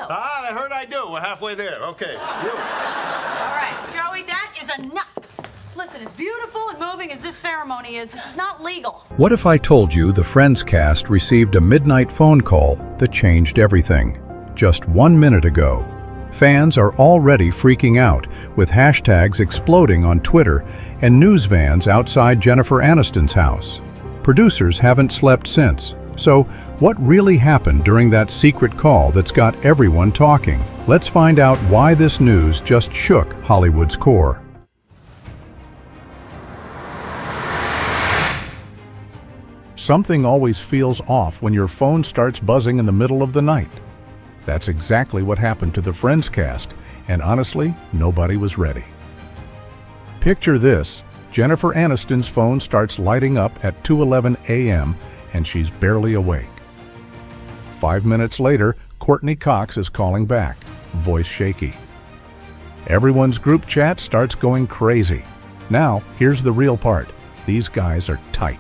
I heard I do. We're halfway there. Okay. You. All right, Joey, that is enough. Listen, as beautiful and moving as this ceremony is, this is not legal. What if I told you the Friends cast received a midnight phone call that changed everything? Just 1 minute ago. Fans are already freaking out, with hashtags exploding on Twitter and news vans outside Jennifer Aniston's house. Producers haven't slept since. So, what really happened during that secret call that's got everyone talking? Let's find out why this news just shook Hollywood's core. Something always feels off when your phone starts buzzing in the middle of the night. That's exactly what happened to the Friends cast, and honestly, nobody was ready. Picture this: Jennifer Aniston's phone starts lighting up at 2:11 a.m. and she's barely awake. 5 minutes later, Courtney Cox is calling back, voice shaky. Everyone's group chat starts going crazy. Now, here's the real part. These guys are tight.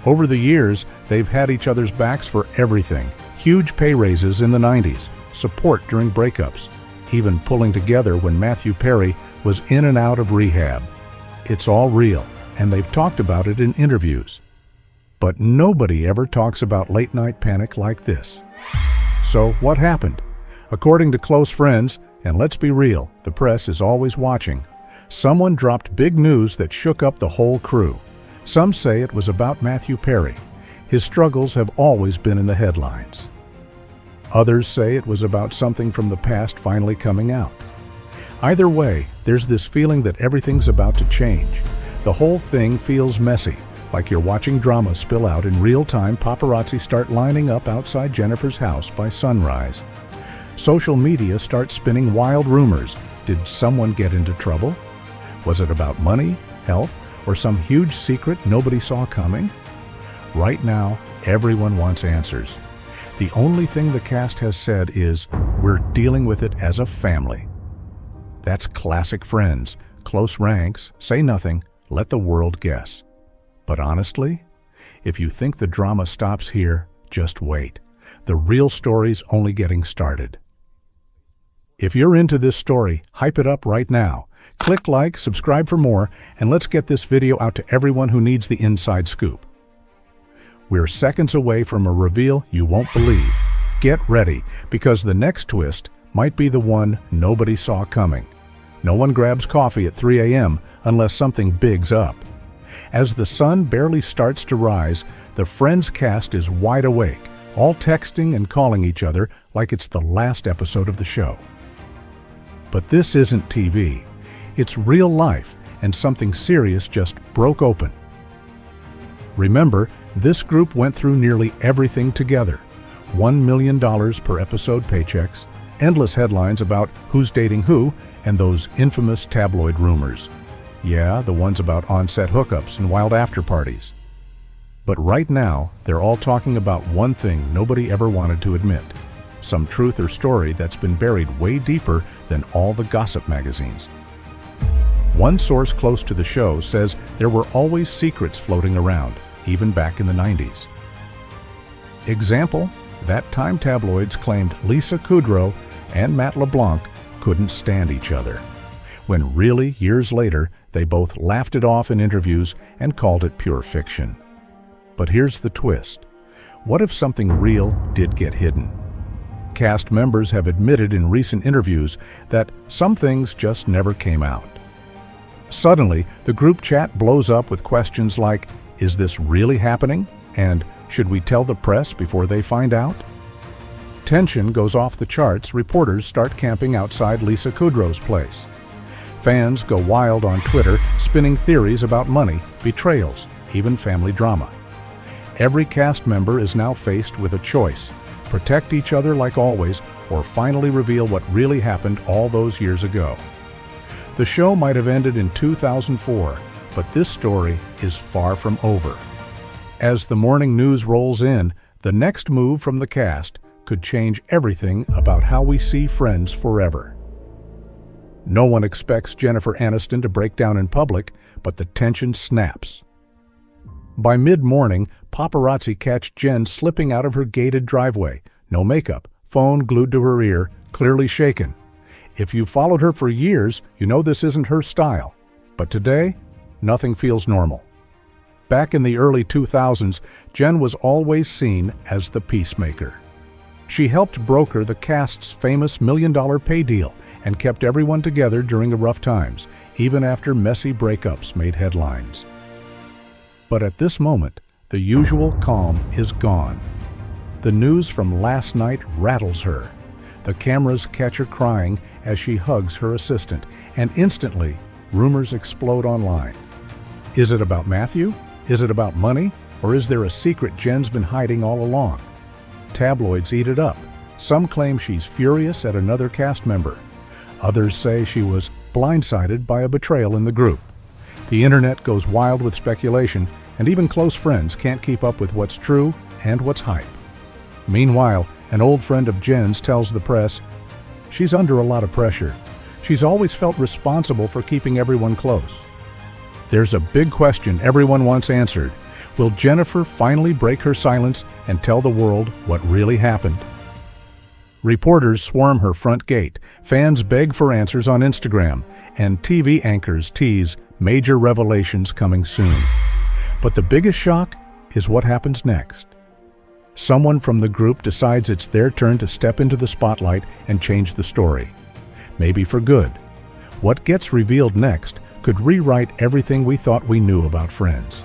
Over the years, they've had each other's backs for everything. Huge pay raises in the 90s, support during breakups, even pulling together when Matthew Perry was in and out of rehab. It's all real, and they've talked about it in interviews. But nobody ever talks about late-night panic like this. So what happened? According to close friends, and let's be real, the press is always watching, someone dropped big news that shook up the whole crew. Some say it was about Matthew Perry. His struggles have always been in the headlines. Others say it was about something from the past finally coming out. Either way, there's this feeling that everything's about to change. The whole thing feels messy, like you're watching drama spill out in real time. Paparazzi start lining up outside Jennifer's house by sunrise. Social media starts spinning wild rumors. Did someone get into trouble? Was it about money, health, or some huge secret nobody saw coming? Right now, everyone wants answers. The only thing the cast has said is, "We're dealing with it as a family." That's classic Friends. Close ranks, say nothing, let the world guess. But honestly, if you think the drama stops here, just wait. The real story's only getting started. If you're into this story, hype it up right now. Click like, subscribe for more, and let's get this video out to everyone who needs the inside scoop. We're seconds away from a reveal you won't believe. Get ready, because the next twist might be the one nobody saw coming. No one grabs coffee at 3 a.m. unless something big's up. As the sun barely starts to rise, the Friends cast is wide awake, all texting and calling each other like it's the last episode of the show. But this isn't TV. It's real life, and something serious just broke open. Remember, this group went through nearly everything together. $1 million per episode paychecks, endless headlines about who's dating who, and those infamous tabloid rumors. Yeah, the ones about on-set hookups and wild after-parties. But right now, they're all talking about one thing nobody ever wanted to admit. Some truth or story that's been buried way deeper than all the gossip magazines. One source close to the show says there were always secrets floating around, even back in the 90s. Example, that time tabloids claimed Lisa Kudrow and Matt LeBlanc couldn't stand each other, when really, years later, they both laughed it off in interviews and called it pure fiction. But here's the twist. What if something real did get hidden? Cast members have admitted in recent interviews that some things just never came out. Suddenly, the group chat blows up with questions like, "Is this really happening?" and "Should we tell the press before they find out?" Tension goes off the charts. Reporters start camping outside Lisa Kudrow's place. Fans go wild on Twitter, spinning theories about money, betrayals, even family drama. Every cast member is now faced with a choice: protect each other like always, or finally reveal what really happened all those years ago. The show might have ended in 2004, but this story is far from over. As the morning news rolls in, the next move from the cast could change everything about how we see Friends forever. No one expects Jennifer Aniston to break down in public, but the tension snaps. By mid-morning, paparazzi catch Jen slipping out of her gated driveway, no makeup, phone glued to her ear, clearly shaken. If you've followed her for years, you know this isn't her style. But today, nothing feels normal. Back in the early 2000s, Jen was always seen as the peacemaker. She helped broker the cast's famous $1 million pay deal and kept everyone together during the rough times, even after messy breakups made headlines. But at this moment, the usual calm is gone. The news from last night rattles her. The cameras catch her crying as she hugs her assistant, and instantly, rumors explode online. Is it about Matthew? Is it about money? Or is there a secret Jen's been hiding all along? Tabloids eat it up. Some claim she's furious at another cast member. Others say she was blindsided by a betrayal in the group. The internet goes wild with speculation, and even close friends can't keep up with what's true and what's hype. Meanwhile, an old friend of Jen's tells the press, she's under a lot of pressure. She's always felt responsible for keeping everyone close. There's a big question everyone wants answered. Will Jennifer finally break her silence and tell the world what really happened? Reporters swarm her front gate, fans beg for answers on Instagram, and TV anchors tease major revelations coming soon. But the biggest shock is what happens next. Someone from the group decides it's their turn to step into the spotlight and change the story. Maybe for good. What gets revealed next could rewrite everything we thought we knew about Friends.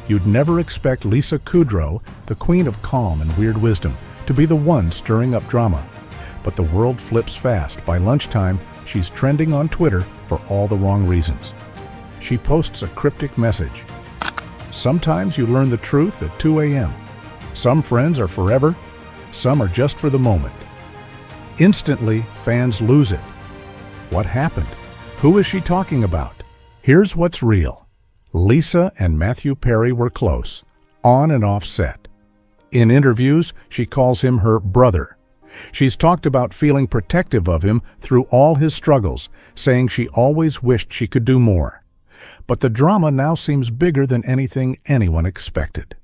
You'd never expect Lisa Kudrow, the queen of calm and weird wisdom, to be the one stirring up drama. But the world flips fast. By lunchtime, she's trending on Twitter for all the wrong reasons. She posts a cryptic message. Sometimes you learn the truth at 2 a.m. Some friends are forever, some are just for the moment. Instantly, fans lose it. What happened? Who is she talking about? Here's what's real. Lisa and Matthew Perry were close, on and off set. In interviews, she calls him her brother. She's talked about feeling protective of him through all his struggles, saying she always wished she could do more. But the drama now seems bigger than anything anyone expected.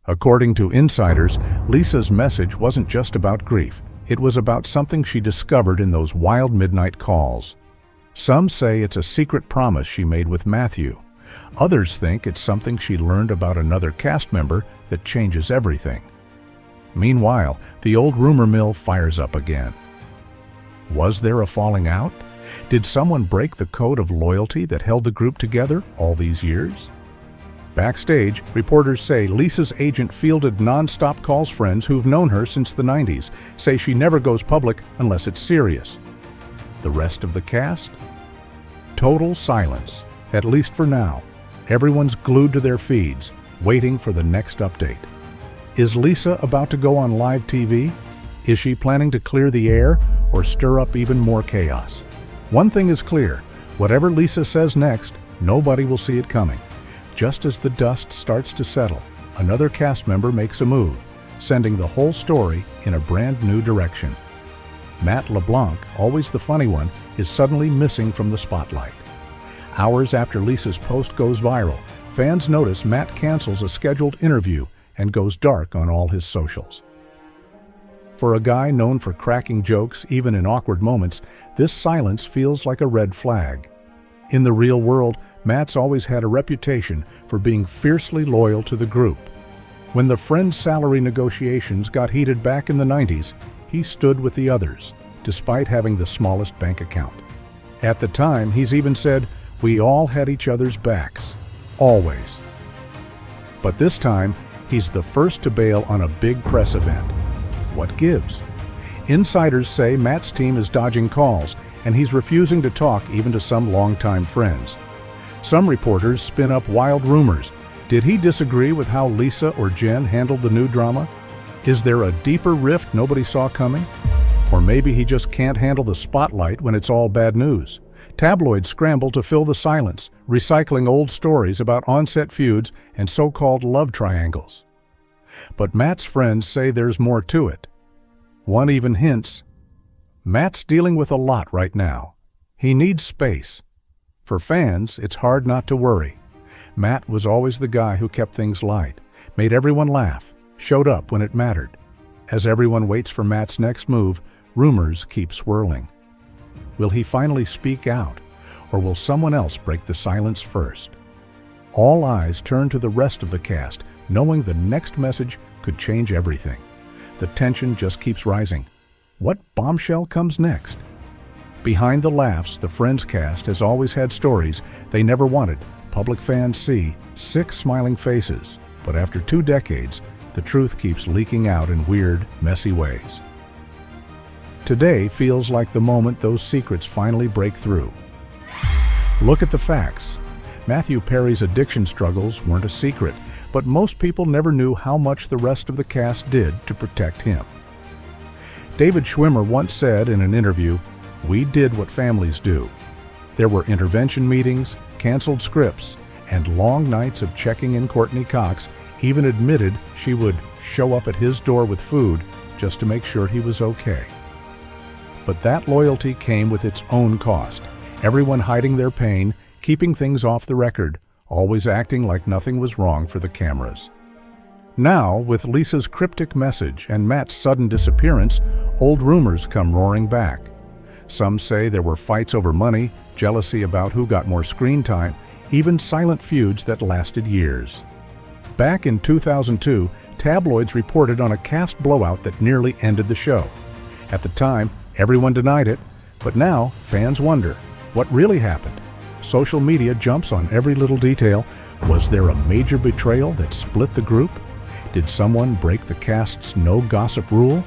According to insiders, Lisa's message wasn't just about grief. It was about something she discovered in those wild midnight calls. Some say it's a secret promise she made with Matthew. Others think it's something she learned about another cast member that changes everything. Meanwhile, the old rumor mill fires up again. Was there a falling out? Did someone break the code of loyalty that held the group together all these years? Backstage, reporters say Lisa's agent fielded non-stop calls friends who've known her since the 90s, say she never goes public unless it's serious. The rest of the cast? Total silence, at least for now. Everyone's glued to their feeds, waiting for the next update. Is Lisa about to go on live TV? Is she planning to clear the air or stir up even more chaos? One thing is clear, whatever Lisa says next, nobody will see it coming. Just as the dust starts to settle, another cast member makes a move, sending the whole story in a brand new direction. Matt LeBlanc, always the funny one, is suddenly missing from the spotlight. Hours after Lisa's post goes viral, fans notice Matt cancels a scheduled interview and goes dark on all his socials. For a guy known for cracking jokes even in awkward moments, this silence feels like a red flag. In the real world, Matt's always had a reputation for being fiercely loyal to the group. When the Friends salary negotiations got heated back in the 90s, he stood with the others, despite having the smallest bank account. At the time, he's even said, "We all had each other's backs, always." But this time, he's the first to bail on a big press event. What gives? Insiders say Matt's team is dodging calls, and he's refusing to talk even to some longtime friends. Some reporters spin up wild rumors. Did he disagree with how Lisa or Jen handled the new drama? Is there a deeper rift nobody saw coming? Or maybe he just can't handle the spotlight when it's all bad news. Tabloids scramble to fill the silence, recycling old stories about on-set feuds and so-called love triangles. But Matt's friends say there's more to it. One even hints, Matt's dealing with a lot right now. He needs space. For fans, it's hard not to worry. Matt was always the guy who kept things light, made everyone laugh, showed up when it mattered. As everyone waits for Matt's next move, rumors keep swirling. Will he finally speak out, or will someone else break the silence first? All eyes turn to the rest of the cast, knowing the next message could change everything. The tension just keeps rising. What bombshell comes next? Behind the laughs, the Friends cast has always had stories they never wanted public fans see, 6 smiling faces. But after 2 decades, the truth keeps leaking out in weird, messy ways. Today feels like the moment those secrets finally break through. Look at the facts. Matthew Perry's addiction struggles weren't a secret, but most people never knew how much the rest of the cast did to protect him. David Schwimmer once said in an interview, "We did what families do." There were intervention meetings, canceled scripts, and long nights of checking in. Courtney Cox even admitted she would show up at his door with food just to make sure he was okay. But that loyalty came with its own cost. Everyone hiding their pain, keeping things off the record, always acting like nothing was wrong for the cameras. Now, with Lisa's cryptic message and Matt's sudden disappearance, old rumors come roaring back. Some say there were fights over money, jealousy about who got more screen time, even silent feuds that lasted years. Back in 2002, tabloids reported on a cast blowout that nearly ended the show. At the time, everyone denied it, but now fans wonder, what really happened? Social media jumps on every little detail. Was there a major betrayal that split the group? Did someone break the cast's no gossip rule?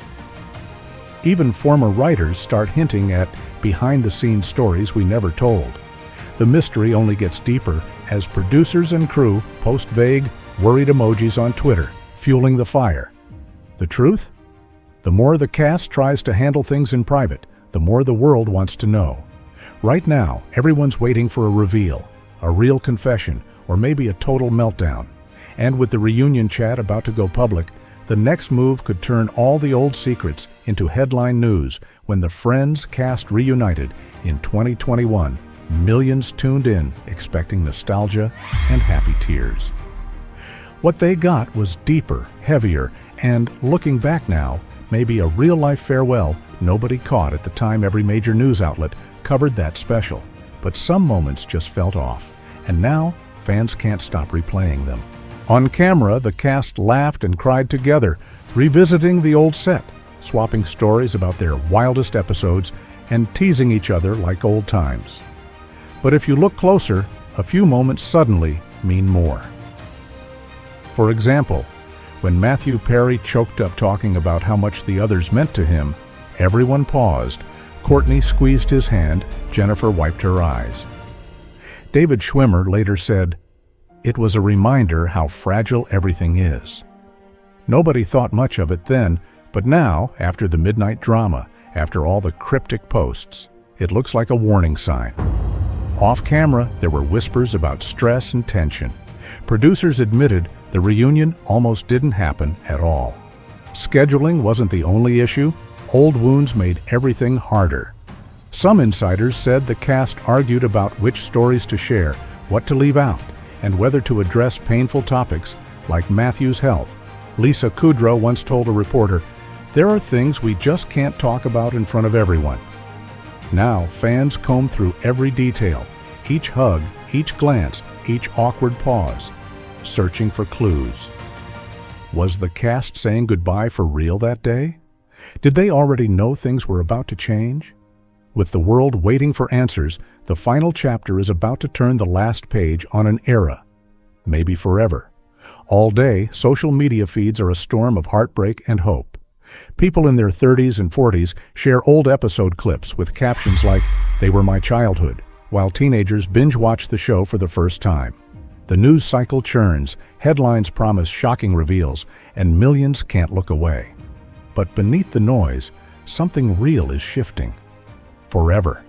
Even former writers start hinting at behind-the-scenes stories we never told. The mystery only gets deeper as producers and crew post vague, worried emojis on Twitter, fueling the fire. The truth? The more the cast tries to handle things in private, the more the world wants to know. Right now, everyone's waiting for a reveal, a real confession, or maybe a total meltdown. And with the reunion chat about to go public, the next move could turn all the old secrets into headline news when the Friends cast reunited in 2021. Millions tuned in, expecting nostalgia and happy tears. What they got was deeper, heavier, and, looking back now, maybe a real-life farewell nobody caught at the time. Every major news outlet covered that special, but some moments just felt off, and now fans can't stop replaying them. On camera, the cast laughed and cried together, revisiting the old set, swapping stories about their wildest episodes, and teasing each other like old times. But if you look closer, a few moments suddenly mean more. For example, when Matthew Perry choked up talking about how much the others meant to him, everyone paused. Courtney squeezed his hand, Jennifer wiped her eyes. David Schwimmer later said, "It was a reminder how fragile everything is." Nobody thought much of it then, but now, after the midnight drama, after all the cryptic posts, it looks like a warning sign. Off camera, there were whispers about stress and tension. Producers admitted the reunion almost didn't happen at all. Scheduling wasn't the only issue. Old wounds made everything harder. Some insiders said the cast argued about which stories to share, what to leave out, and whether to address painful topics like Matthew's health. Lisa Kudrow once told a reporter, "There are things we just can't talk about in front of everyone." Now fans comb through every detail, each hug, each glance, each awkward pause, searching for clues. Was the cast saying goodbye for real that day? Did they already know things were about to change? With the world waiting for answers, the final chapter is about to turn the last page on an era, maybe forever. All day, social media feeds are a storm of heartbreak and hope. People in their 30s and 40s share old episode clips with captions like, "They were my childhood," while teenagers binge-watch the show for the first time. The news cycle churns, headlines promise shocking reveals, and millions can't look away. But beneath the noise, something real is shifting. Forever.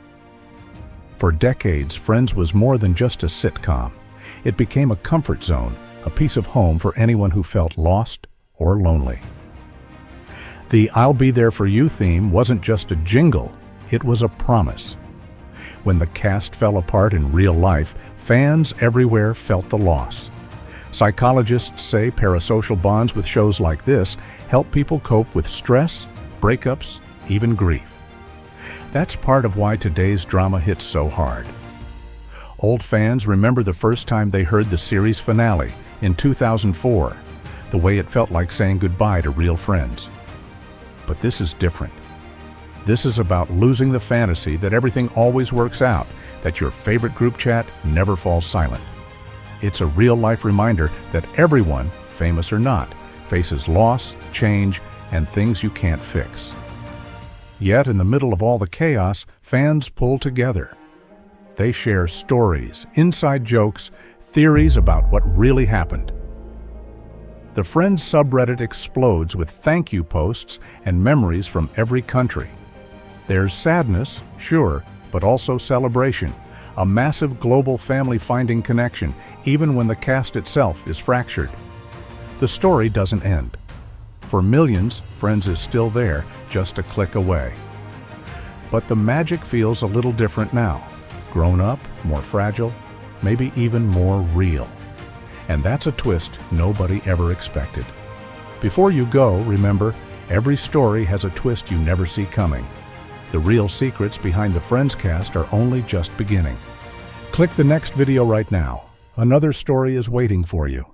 For decades, Friends was more than just a sitcom. It became a comfort zone, a piece of home for anyone who felt lost or lonely. The "I'll Be There For You" theme wasn't just a jingle, it was a promise. When the cast fell apart in real life, fans everywhere felt the loss. Psychologists say parasocial bonds with shows like this help people cope with stress, breakups, even grief. That's part of why today's drama hits so hard. Old fans remember the first time they heard the series finale in 2004, the way it felt like saying goodbye to real friends. But this is different. This is about losing the fantasy that everything always works out, that your favorite group chat never falls silent. It's a real-life reminder that everyone, famous or not, faces loss, change, and things you can't fix. Yet, in the middle of all the chaos, fans pull together. They share stories, inside jokes, theories about what really happened. The Friends subreddit explodes with thank you posts and memories from every country. There's sadness, sure, but also celebration, a massive global family finding connection, even when the cast itself is fractured. The story doesn't end. For millions, Friends is still there, just a click away. But the magic feels a little different now. Grown up, more fragile, maybe even more real. And that's a twist nobody ever expected. Before you go, remember, every story has a twist you never see coming. The real secrets behind the Friends cast are only just beginning. Click the next video right now. Another story is waiting for you.